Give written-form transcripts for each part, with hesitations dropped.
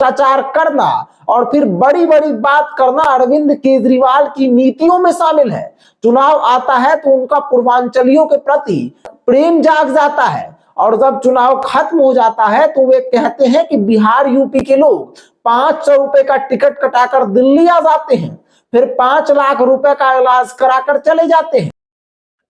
भ्रष्टाचार करना और फिर बड़ी बड़ी बात करना अरविंद केजरीवाल की नीतियों में शामिल है। चुनाव आता है तो उनका पूर्वांचलियों के प्रति प्रेम जाग जाता है और जब चुनाव खत्म हो जाता है तो वे कहते हैं कि बिहार यूपी के लोग 500 रुपए का टिकट कटाकर दिल्ली आ जाते हैं, फिर 5 लाख रुपए का इलाज कराकर चले जाते हैं।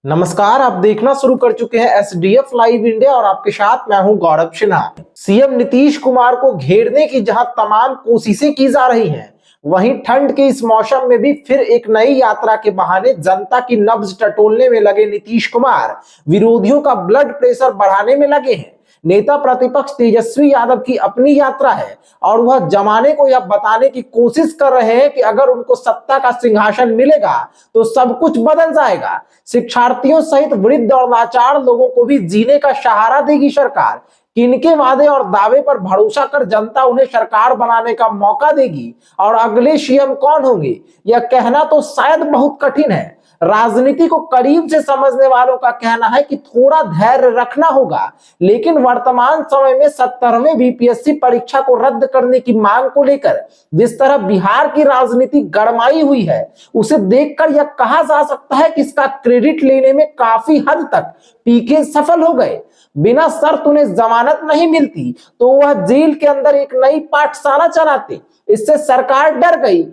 नमस्कार, आप देखना शुरू कर चुके हैं एसडीएफ लाइव इंडिया और आपके साथ मैं हूं गौरव सिन्हा। सीएम नीतीश कुमार को घेरने की जहां तमाम कोशिशें की जा रही हैं, वहीं ठंड के इस मौसम में भी फिर एक नई यात्रा के बहाने जनता की नब्ज टटोलने में लगे नीतीश कुमार विरोधियों का ब्लड प्रेशर बढ़ाने में लगे हैं। नेता प्रतिपक्ष तेजस्वी यादव की अपनी यात्रा है और वह जमाने को यह बताने की कोशिश कर रहे हैं कि अगर उनको सत्ता का सिंहासन मिलेगा तो सब कुछ बदल जाएगा। शिक्षार्थियों सहित वृद्ध और लाचार लोगों को भी जीने का सहारा देगी सरकार। किनके वादे और दावे पर भरोसा कर जनता उन्हें सरकार बनाने का मौका देगी और अगले सीएम कौन होंगे, यह कहना तो शायद बहुत कठिन है। राजनीति को करीब से समझने वालों का कहना है कि थोड़ा धैर्य रखना होगा, लेकिन वर्तमान समय में 70वें बीपीएससी परीक्षा को रद्द करने की मांग को लेकर जिस तरह बिहार की राजनीति गरमाई हुई है, उसे देखकर यह कहा जा सकता है कि इसका क्रेडिट लेने में काफी हद तक पीके सफल हो गए। बिना शर्त उन्हें जमानत नहीं मिलती तो वह जेल के अंदर एक नई पाठशाला चलाते, इससे सरकार डर गई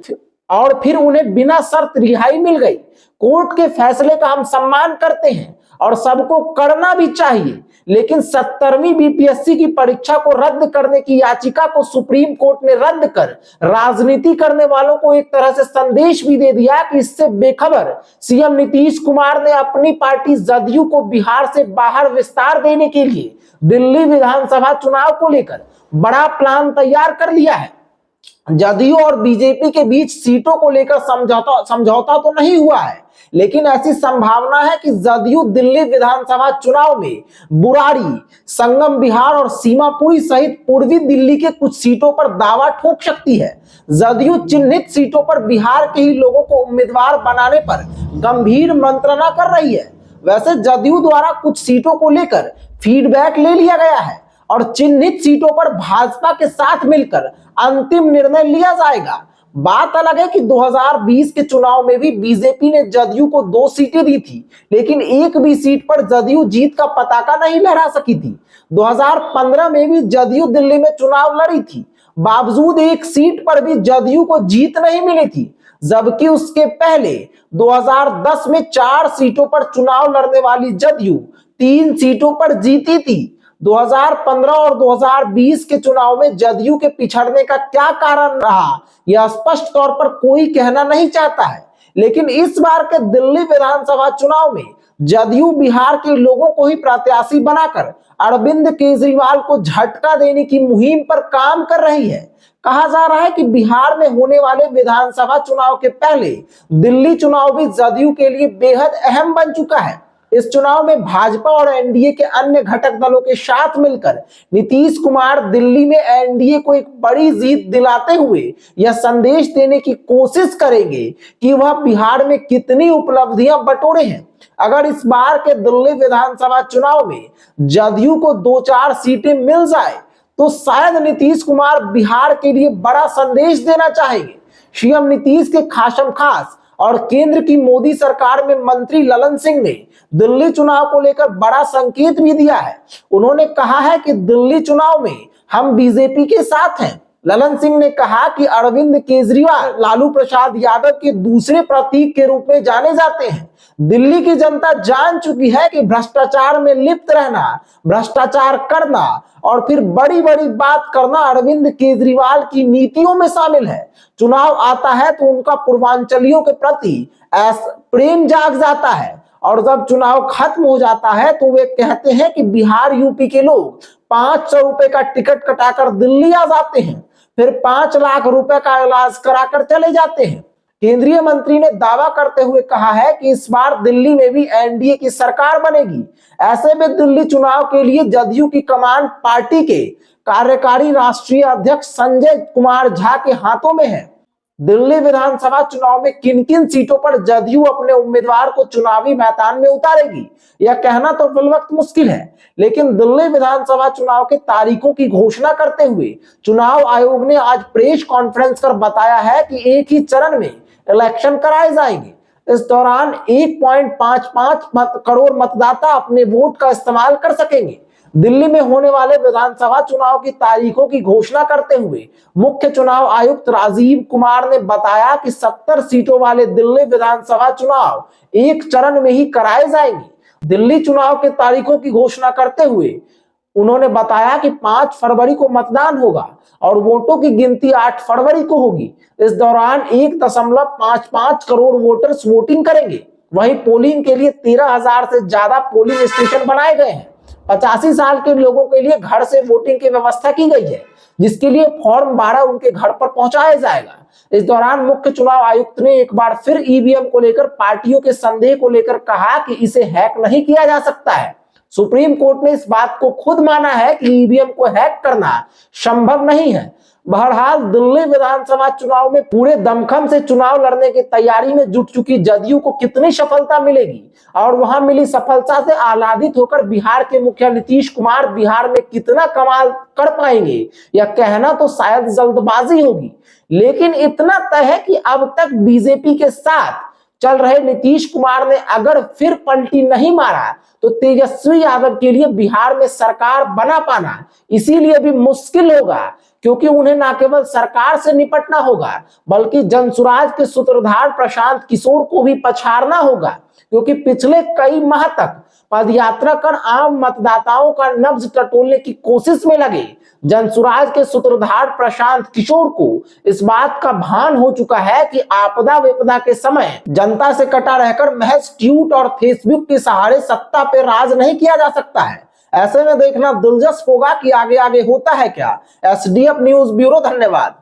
और फिर उन्हें बिना शर्त रिहाई मिल गई। कोर्ट के फैसले का हम सम्मान करते हैं और सबको करना भी चाहिए, लेकिन 70वीं बीपीएससी की परीक्षा को रद्द करने की याचिका को सुप्रीम कोर्ट ने रद्द कर राजनीति करने वालों को एक तरह से संदेश भी दे दिया कि इससे बेखबर सीएम नीतीश कुमार ने अपनी पार्टी जदयू को बिहार से बाहर विस्तार देने के लिए दिल्ली विधानसभा चुनाव को लेकर बड़ा प्लान तैयार कर लिया है। जदयू और बीजेपी के बीच सीटों को लेकर समझौता तो नहीं हुआ है, लेकिन ऐसी संभावना है कि जदयू दिल्ली विधानसभा चुनाव में बुराड़ी, संगम बिहार और सीमापुरी सहित पूर्वी दिल्ली के कुछ सीटों पर दावा ठोक सकती है। जदयू चिन्हित सीटों पर बिहार के ही लोगों को उम्मीदवार बनाने पर गंभीर मंत्रणा कर रही है। वैसे जदयू द्वारा कुछ सीटों को लेकर फीडबैक ले लिया गया है और चिन्हित सीटों पर भाजपा के साथ मिलकर अंतिम निर्णय लिया जाएगा। बात अलग है कि 2020 के चुनाव में भी बीजेपी ने जदयू को 2 सीटें दी थी, लेकिन एक भी सीट पर जदयू जीत का पताका नहीं लहरा सकी थी। 2015 में भी जदयू दिल्ली में चुनाव लड़ी थी, बावजूद एक सीट पर भी जदयू को जीत नहीं मिली थी, जबकि उसके पहले 2010 में 4 सीटों पर चुनाव लड़ने वाली जदयू 3 सीटों पर जीती थी। 2015 और 2020 के चुनाव में जदयू के पिछड़ने का क्या कारण रहा, यह स्पष्ट तौर पर कोई कहना नहीं चाहता है, लेकिन इस बार के दिल्ली विधानसभा चुनाव में जदयू बिहार के लोगों को ही प्रत्याशी बनाकर अरविंद केजरीवाल को झटका देने की मुहिम पर काम कर रही है। कहा जा रहा है कि बिहार में होने वाले विधानसभा चुनाव के पहले दिल्ली चुनाव भी जदयू के लिए बेहद अहम बन चुका है। इस चुनाव में भाजपा और एनडीए के अन्य घटक दलों के साथ मिलकर नीतीश कुमार दिल्ली में एनडीए को एक बड़ी जीत दिलाते हुए यह संदेश देने की कोशिश करेंगे कि वह बिहार में कितनी उपलब्धियां बटोरे हैं। अगर इस बार के दिल्ली विधानसभा चुनाव में जदयू को 2-4 सीटें मिल जाए तो शायद नीतीश कुमार बिहार के लिए बड़ा संदेश देना चाहेंगे। सीएम नीतीश के खासमखास और केंद्र की मोदी सरकार में मंत्री ललन सिंह ने दिल्ली चुनाव को लेकर बड़ा संकेत भी दिया है। उन्होंने कहा है कि दिल्ली चुनाव में हम बीजेपी के साथ हैं। ललन सिंह ने कहा कि अरविंद केजरीवाल लालू प्रसाद यादव के दूसरे प्रतीक के रूप में जाने जाते हैं। दिल्ली की जनता जान चुकी है कि भ्रष्टाचार में लिप्त रहना, भ्रष्टाचार करना और फिर बड़ी बड़ी बात करना अरविंद केजरीवाल की नीतियों में शामिल है। चुनाव आता है तो उनका पूर्वांचलियों के प्रति प्रेम जाग जाता है और जब चुनाव खत्म हो जाता है तो वे कहते हैं कि बिहार यूपी के लोग 500 रुपए का टिकट कटाकर दिल्ली आ जाते हैं, फिर 5 लाख रुपए का इलाज कराकर चले जाते हैं। केंद्रीय मंत्री ने दावा करते हुए कहा है कि इस बार दिल्ली में भी एनडीए की सरकार बनेगी। ऐसे में दिल्ली चुनाव के लिए जदयू की कमान पार्टी के कार्यकारी राष्ट्रीय अध्यक्ष संजय कुमार झा के हाथों में है। दिल्ली विधानसभा चुनाव में किन किन सीटों पर जदयू अपने उम्मीदवार को चुनावी मैदान में उतारेगी, यह कहना तो फिल वक्त मुश्किल है। लेकिन दिल्ली विधानसभा चुनाव के तारीखों की घोषणा करते हुए चुनाव आयोग ने आज प्रेस कॉन्फ्रेंस कर बताया है कि एक ही चरण में इलेक्शन कराए जाएंगे। इस दौरान 1.55 करोड़ मतदाता अपने वोट का इस्तेमाल कर सकेंगे। दिल्ली में होने वाले विधानसभा चुनाव की तारीखों की घोषणा करते हुए मुख्य चुनाव आयुक्त राजीव कुमार ने बताया कि 70 सीटों वाले दिल्ली विधानसभा चुनाव एक चरण में ही कराए जाएंगे। दिल्ली चुनाव के तारीखों की घोषणा करते हुए उन्होंने बताया कि 5 फरवरी को मतदान होगा और वोटों की गिनती 8 फरवरी को होगी। इस दौरान 1.55 करोड़ वोटर्स वोटिंग करेंगे। वहीं पोलिंग के लिए 13,000 से ज्यादा पोलिंग स्टेशन बनाए गए हैं। 85 साल के लोगों के लिए घर से वोटिंग की व्यवस्था की गई है, जिसके लिए फॉर्म 12 उनके घर पर पहुंचाया जाएगा। इस दौरान मुख्य चुनाव आयुक्त ने एक बार फिर ईवीएम को लेकर पार्टियों के संदेह को लेकर कहा कि इसे हैक नहीं किया जा सकता है। सुप्रीम कोर्ट ने इस बात को खुद माना है कि ईवीएम को हैक करना संभव नहीं है। बहरहाल दिल्ली विधानसभा चुनाव में पूरे दमखम से चुनाव लड़ने की तैयारी में जुट चुकी जदयू को कितनी सफलता मिलेगी और वहां मिली सफलता से आह्लादित होकर बिहार के मुखिया नीतीश कुमार बिहार में कितना कमाल कर पाएंगे, यह कहना तो शायद जल्दबाजी होगी। लेकिन इतना तय है कि अब तक बीजेपी के साथ चल रहे नीतीश कुमार ने अगर फिर पलटी नहीं मारा तो तेजस्वी यादव के लिए बिहार में सरकार बना पाना इसीलिए भी मुश्किल होगा, क्योंकि उन्हें न केवल सरकार से निपटना होगा बल्कि जनसुराज के सूत्रधार प्रशांत किशोर को भी पछाड़ना होगा, क्योंकि पिछले कई माह तक पदयात्रा कर आम मतदाताओं का नब्ज टटोलने की कोशिश में लगे जनसुराज के सूत्रधार प्रशांत किशोर को इस बात का भान हो चुका है कि आपदा विपदा के समय जनता से कटा रहकर महज ट्वीट और फेसबुक के सहारे सत्ता पे राज नहीं किया जा सकता है। ऐसे में देखना दिलचस्प होगा कि आगे आगे होता है क्या। एसडीएफ न्यूज ब्यूरो, धन्यवाद।